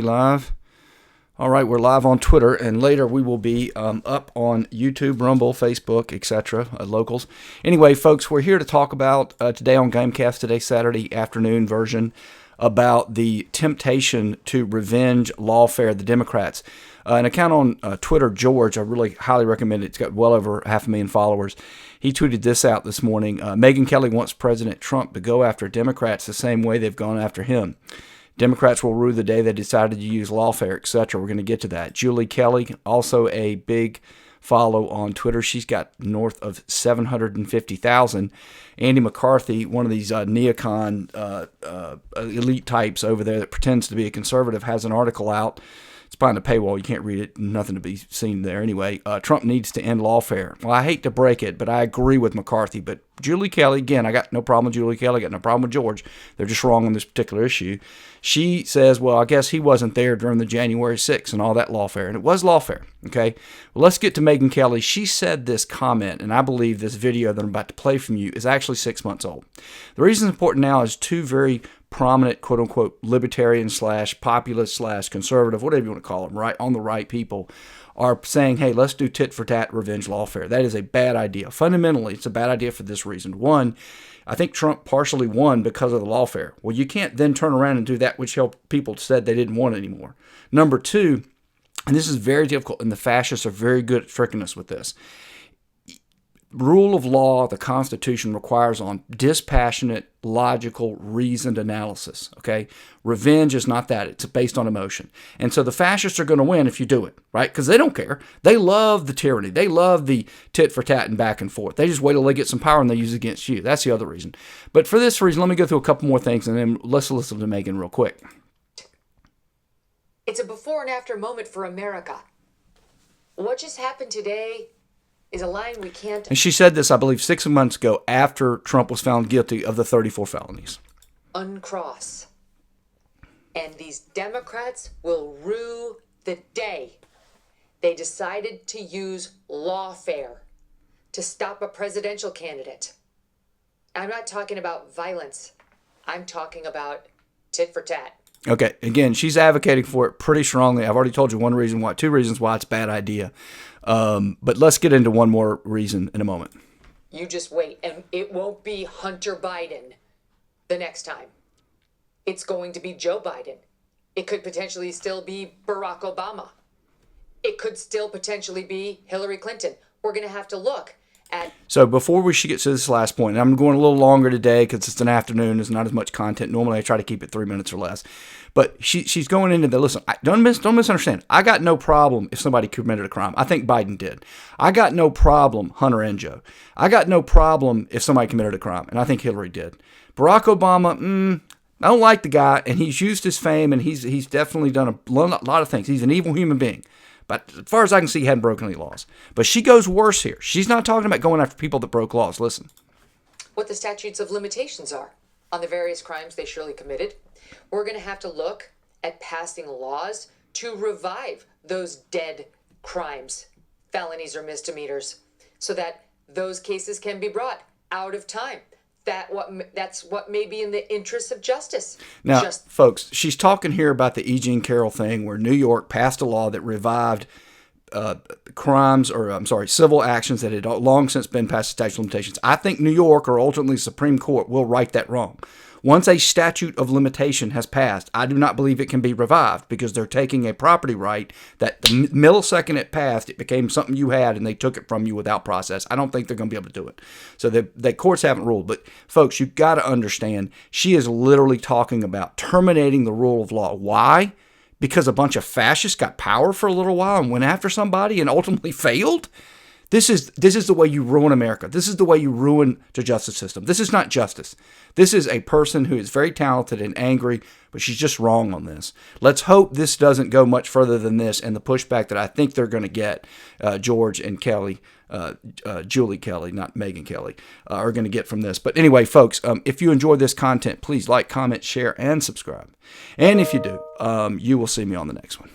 live? All right, we're live on Twitter, and later we will be up on YouTube, Rumble, Facebook, etc., locals. Anyway, folks, we're here to talk about today on Gamecast, today Saturday afternoon version, about the temptation to revenge lawfare, the Democrats. An account on Twitter, George, I really highly recommend it. It's got well over 500,000 followers. He tweeted this out this morning. Megyn Kelly wants President Trump to go after Democrats the same way they've gone after him. Democrats will rue the day they decided to use lawfare, etc. We're going to get to that. Julie Kelly, also a big follow on Twitter. She's got north of 750,000. Andy McCarthy, one of these neocon elite types over there that pretends to be a conservative, has an article out. It's behind a paywall. You can't read it. Nothing to be seen there. Anyway, Trump needs to end lawfare. Well, I hate to break it, but I agree with McCarthy. But Julie Kelly, again, I got no problem with Julie Kelly. I got no problem with George. They're just wrong on this particular issue. She says, well, I guess he wasn't there during the January 6th and all that lawfare. And it was lawfare. Okay? Well, let's get to Megyn Kelly. She said this comment, and I believe this video that I'm about to play from you is actually 6 months old. The reason it's important now is two very prominent, quote-unquote, libertarian / populist / conservative, whatever you want to call them, right, on the right people, are saying, hey, let's do tit-for-tat revenge lawfare. That is a bad idea. Fundamentally, it's a bad idea for this reason. One, I think Trump partially won because of the lawfare. Well, you can't then turn around and do that which people said they didn't want anymore. Number two, and this is very difficult, and the fascists are very good at tricking us with this, rule of law, the Constitution requires on dispassionate, logical, reasoned analysis, okay? Revenge is not that. It's based on emotion. And so the fascists are going to win if you do it, right? Because they don't care. They love the tyranny. They love the tit for tat and back and forth. They just wait till they get some power and they use it against you. That's the other reason. But for this reason, let me go through a couple more things and then let's listen to Megyn real quick. It's a before and after moment for America. What just happened today is a line we can't... And she said this, I believe, 6 months ago after Trump was found guilty of the 34 felonies. ...uncross. And these Democrats will rue the day they decided to use lawfare to stop a presidential candidate. I'm not talking about violence. I'm talking about tit for tat. Okay, again, she's advocating for it pretty strongly. I've already told you one reason why, two reasons why it's a bad idea. But let's get into one more reason in a moment. You just wait, and it won't be Hunter Biden the next time. It's going to be Joe Biden. It could potentially still be Barack Obama. It could still potentially be Hillary Clinton. We're going to have to look at... So before we should get to this last point, and I'm going a little longer today because it's an afternoon. There's not as much content. Normally I try to keep it 3 minutes or less. But she's going into the, listen, don't misunderstand. I got no problem if somebody committed a crime. I think Biden did. I got no problem, Hunter and Joe. I got no problem if somebody committed a crime, and I think Hillary did. Barack Obama, I don't like the guy, and he's used his fame, and he's definitely done a lot of things. He's an evil human being. But as far as I can see, he hadn't broken any laws. But she goes worse here. She's not talking about going after people that broke laws. Listen. What the statutes of limitations are on the various crimes they surely committed. We're going to have to look at passing laws to revive those dead crimes, felonies or misdemeanors, so that those cases can be brought out of time. That's what may be in the interest of justice. Now, folks, she's talking here about the E. Jean Carroll thing where New York passed a law that revived civil actions that had long since been past the statute of limitations. I think New York, or ultimately the Supreme Court, will right that wrong. Once a statute of limitation has passed, I do not believe it can be revived because they're taking a property right that the millisecond it passed, it became something you had and they took it from you without process. I don't think they're going to be able to do it. So the courts haven't ruled. But folks, you've got to understand, she is literally talking about terminating the rule of law. Why? Because a bunch of fascists got power for a little while and went after somebody and ultimately failed? This is the way you ruin America. This is the way you ruin the justice system. This is not justice. This is a person who is very talented and angry, but she's just wrong on this. Let's hope this doesn't go much further than this, and the pushback that I think they're going to get, George and Kelly, Julie Kelly, not Megyn Kelly, are going to get from this. But anyway, folks, if you enjoy this content, please like, comment, share, and subscribe. And if you do, you will see me on the next one.